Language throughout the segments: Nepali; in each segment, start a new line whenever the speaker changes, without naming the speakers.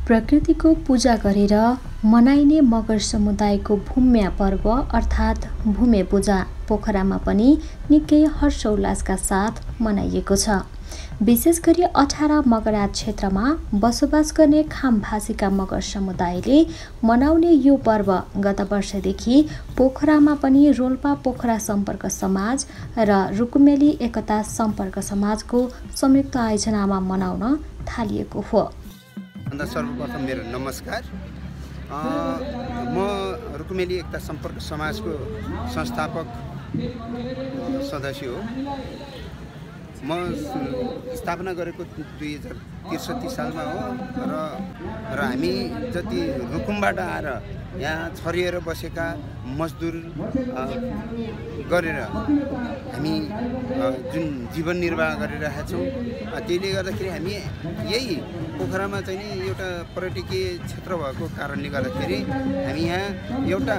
प्रकृतिको पूजा गरेर मनाइने मगर समुदायको भूम्या पर्व अर्थात् भूमे पूजा पोखरामा पनि निकै हर्षोल्लासका साथ मनाइएको छ। विशेष गरी 18 मगरात क्षेत्रमा बसोबास गर्ने खामभाषीका मगर समुदायले मनाउने यो पर्व गत वर्षदेखि पोखरामा पनि रोल्पा पोखरा सम्पर्क समाज र रुकुमेली एकता सम्पर्क समाजको संयुक्त आयोजनामा मनाउन थालिएको हो।
सर्वप्रथम मेरो नमस्कार। म रुकुमेली एकता सम्पर्क समाजको संस्थापक सदस्य हो। म स्थापना गरेको 2063 सालमा हो र हामी जति रुकुमबाट आएर यहाँ छरिएर बसेका मजदुर गरेर हामी जुन जीवन निर्वाह गरिरहेका छौँ, त्यसले गर्दाखेरि हामी यही पोखरामा चाहिँ नि एउटा पर्यटकीय क्षेत्र भएको कारणले गर्दाखेरि हामी यहाँ एउटा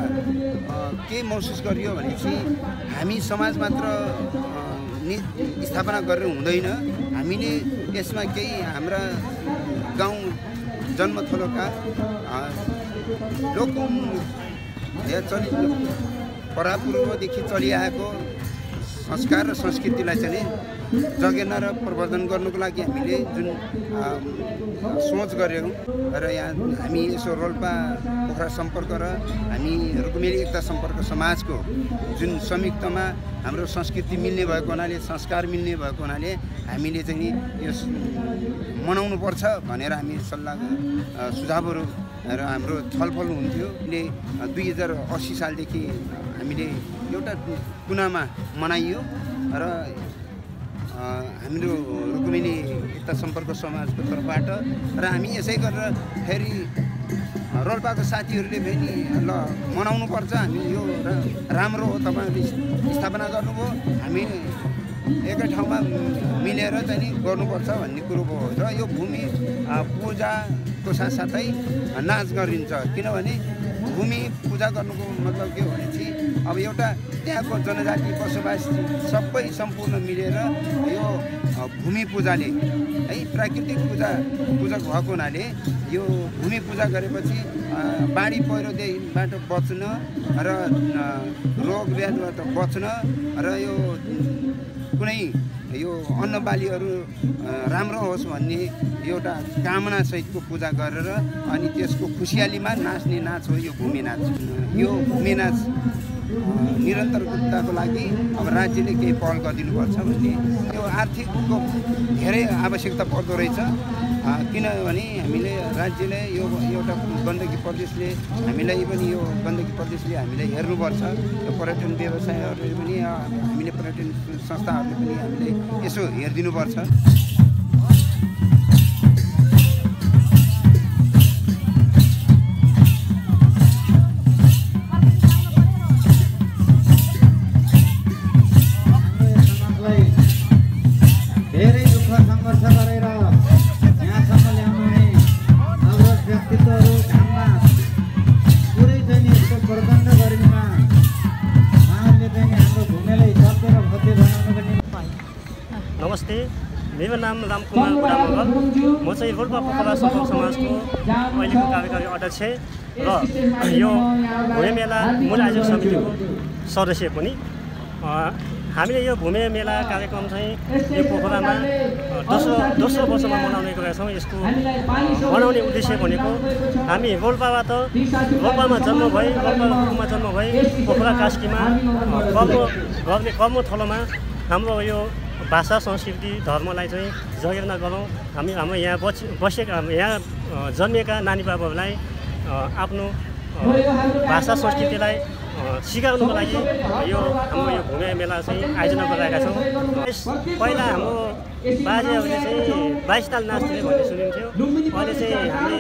के महसुस गरियो भने चाहिँ हामी समाज मात्र स्थापना गरेर हुँदैन, हामीले यसमा केही हाम्रा गाउँ जन्मथलोका लोक परापूर्वदेखि चलिआएको संस्कार र संस्कृतिलाई चाहिँ जगेर्ना र प्रवर्धन गर्नुको लागि हामीले जुन सोच गऱ्यौँ र यहाँ हामी यसो रोल्पा पोखरा सम्पर्क र हामी रुकुमेली एकता सम्पर्क समाजको जुन संयुक्तमा हाम्रो संस्कृति मिल्ने भएको हुनाले, संस्कार मिल्ने भएको हुनाले हामीले चाहिँ यो मनाउनुपर्छ भनेर हामी सल्लाह सुझावहरू र हाम्रो छलफल हुन्थ्यो। 2080 सालदेखि हामीले एउटा कुनामा मनाइयो र हाम्रो रुकुमेली एकता सम्पर्क समाजको तर्फबाट र हामी यसै गरेर फेरि रोल्पाको साथीहरूले पनि ल मनाउनुपर्छ, हामी यो राम्रो हो, तपाईँहरूले स्थापना गर्नुभयो, हामी एकै ठाउँमा मिलेर चाहिँ गर्नुपर्छ भन्ने कुरो भयो। र यो भूमि पूजाको साथसाथै नाच गरिन्छ, किनभने भूमि पूजा गर्नुको मतलब के हो भने चाहिँ अब एउटा त्यहाँको जनजाति बसोबास सबै सम्पूर्ण मिलेर यो भूमि पूजाले है प्राकृतिक पूजक भएको हुनाले यो भूमि पूजा गरेपछि बाढी पहिरोदेखिबाट बच्न र रोग व्याधिबाट बच्न र यो कुनै यो अन्न बालीहरू राम्रो होस् भन्ने एउटा कामना सहितको पूजा गरेर अनि त्यसको खुसियालीमा नाच्ने नाच हो यो भूमि नाच। यो भूमि नाच निरन्तरताको लागि अब राज्यले केही पहल गरिदिनुपर्छ भन्ने यो आर्थिकको धेरै आवश्यकता पर्दो रहेछ, किनभने हामीले राज्यले यो एउटा गण्डकी प्रदेशले हामीलाई पनि यो गण्डकी प्रदेशले हामीलाई हेर्नुपर्छ, यो पर्यटन व्यवसायहरूले पनि हामीले पर्यटन संस्थाहरूले पनि हामीले यसो हेरिदिनुपर्छ।
नमस्ते, मेरो नाम रामकुमार बुढामगर। म चाहिँ रोल्पा पोखरा सम्पर्क समाजको अहिलेको कार्यकारी अध्यक्ष र यो भूमि मेला मूल आयोजक समितिको सदस्य पनि। हामीले यो भूमि मेला कार्यक्रम चाहिँ यो पोखरामा दोस्रो वर्षमा मनाउने गरेका छौँ। यसको मनाउने उद्देश्य भनेको हामी रोल्पामा जन्म भई पोखरा कास्कीमा कर्म थलोमा हाम्रो यो भाषा संस्कृति धर्मलाई चाहिँ जगेर्ना गरौँ। हाम्रो यहाँ बसेका यहाँ जन्मिएका नानी बाबुहरूलाई आफ्नो भाषा संस्कृतिलाई सिकाउनुको लागि यो हाम्रो यो भूमि मेला चाहिँ आयोजना गरिरहेका छौँ। पहिला हाम्रो बाजेहरूले चाहिँ 22 ताल नाच्थे भन्ने सुनिन्थ्यो। अहिले चाहिँ हामीले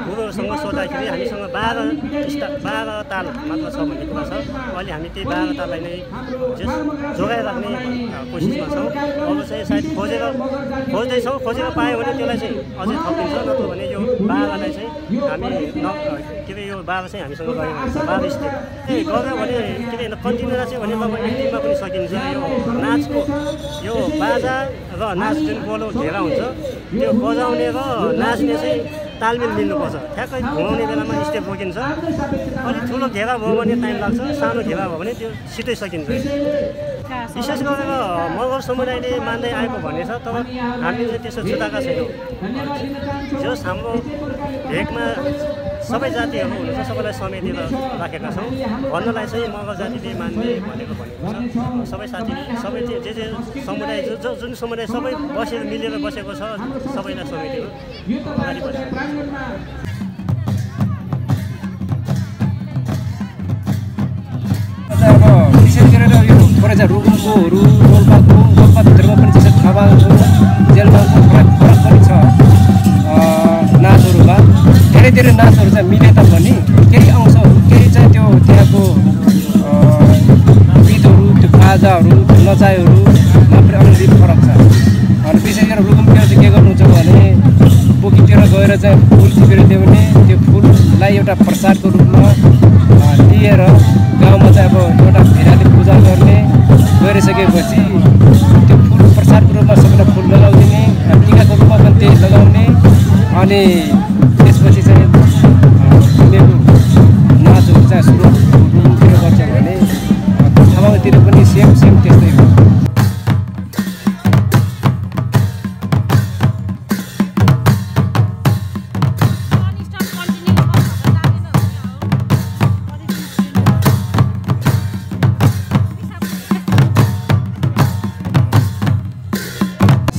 गुरुहरूसँग सोद्धाखेरि हामीसँग 12 ताल मात्र छ भन्ने कुरा छ। अहिले हामी त्यही 12 ताललाई नै जोगाइराख्ने कोसिसमा छौँ। अब चाहिँ सायद खोजेर पायो भने त्यसलाई चाहिँ अझै थपिन्छ, नत्र भने यो 12लाई चाहिँ हामी के अरे यो 12 चाहिँ हामीसँग गयो भने 12 स्टेप गऱ्यो भने के अरे कन्टिन्यू नाच्यो भने अब एक दिनमा पनि सकिन्छ। यो नाचको यो बाजा र नाच जुन गोलो घेरा हुन्छ त्यो बजाउने र नाच्ने चाहिँ तालमेल मिल्नुपर्छ। ठ्याक्कै घुमाउने बेलामा स्टेप रोकिन्छ। अलिक ठुलो घेरा भयो भने टाइम लाग्छ, सानो घेरा भयो भने त्यो छिटै सकिन्छ। विशेष गरेर मगर समुदायले मान्दै आएको भन्ने छ, तर हामीले चाहिँ त्यसो छुटाएका छैनौँ। जस हाम्रो भेगमा सबै जातिहरू हुनुहुन्छ, सबैलाई समेटेर राखेका छौँ भन्नलाई चाहिँ मगर जातिले मान्ने भनेको छ। सबै साथी सबै जे समुदाय जुन समुदाय सबै बसेर मिलेर बसेको छ, सबैलाई समेटेर अगाडि बढेको
अब विशेष गरेर यो थोरै चाहिँ रुकुमकोहरू, रोल्पाभित्रमा पनि त्यसरी खबालको जेलमाको फरक पनि छ नाचहरूमा। धेरै नाचहरू चाहिँ मिले तापनि केही अंशहरू केही चाहिँ त्यो त्यहाँको गीतहरू, त्यो बाजाहरू, नचाइहरूमा पनि अलिअलि फरक छ। अनि विशेष गरेर रुकुमतिर चाहिँ के गर्नुहुन्छ भने पोखरीतिर गएर चाहिँ फुल टिपेर ल्याउने, त्यो फुललाई एउटा प्रसादको रूपमा लिएर गाउँमा चाहिँ अब एउटा भेडाले पूजा गर्ने, गरिसकेपछि त्यो फुल प्रसादको रूपमा सबैलाई फुल लगाउदिने, टिकाको रूपमा पनि त्यही लगाउने। अनि त्यसपछि चाहिँ उनीहरू नाचहरू चाहिँ सुरु रुकुमतिर गर्छ भने थामातिर पनि सेम त्यस्तै हो।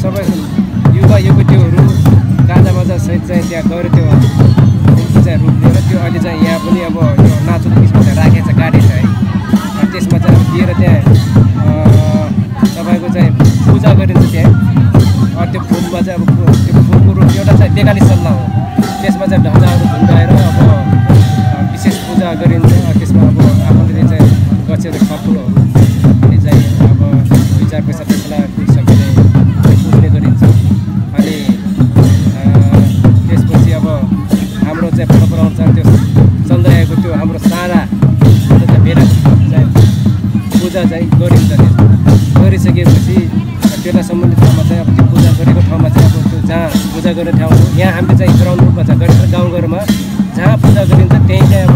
सबै युवा युवतीहरू गाजाबाजा सहित चाहिँ त्यहाँ गएर त्यो चाहिँ रूप लिएर त्यो अहिले चाहिँ यहाँ पनि अब यो नाचको बिचमा चाहिँ राखेको छ, गाडी छ है। त्यसमा चाहिँ दिएर त्यहाँ तपाईँको चाहिँ पूजा गरिन्छ त्यहाँ। त्यो फुलमा चाहिँ अब त्यो फुलको रूप एउटा चाहिँ देखाली सल्लाह हो। त्यसमा चाहिँ ढङ्गाहरू झुन्डाएर अब विशेष पूजा गरिन्छ। त्यसमा अब आफूले चाहिँ गच्छेर खप्लोले चाहिँ अब 2-4 पैसा त्यसलाई पुगिसकेर पुज्ने गरिन्छ। अनि त्यसपछि अब हाम्रो चाहिँ परम्परा अनुसार त्यो चल्दै आएको त्यो हाम्रो सारा चाहिँ भेडा चाहिँ पूजा चाहिँ गरिन्छ। गरिसकेपछि त्यसलाई सम्बन्धित ठाउँमा चाहिँ अब त्यो पूजा गरेको ठाउँमा चाहिँ अब त्यो जहाँ पूजा गर्ने ठाउँ हो, यहाँ हामीले चाहिँ ग्राउन्ड रूपमा चाहिँ गरिन्छ। गाउँघरमा जहाँ पूजा गरिन्छ त्यहीँ चाहिँ अब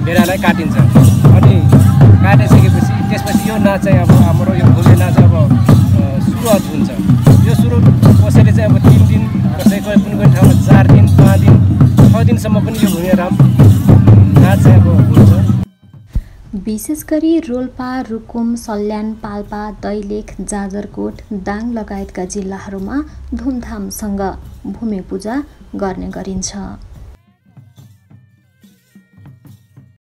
भेडालाई काटिन्छ। अनि काटिसकेपछि त्यसपछि यो नाच चाहिँ अब हाम्रो यो भूमि नाच अब सुरुवात हुन्छ। यो सुरु कसैले चाहिँ अब 3 दिन, कसैको कुनै ठाउँमा 4 दिन, 5 दिन, 6 दिनसम्म पनि यो भूमि नाच चाहिँ अब हुन्छ।
विशेष गरी रोल्पा, रुकुम, सल्यान, पाल्पा, दैलेख, जाजरकोट, दाङ लगायतका जिल्लाहरूमा धुमधामसँग भूमि पूजा गर्ने गरिन्छ।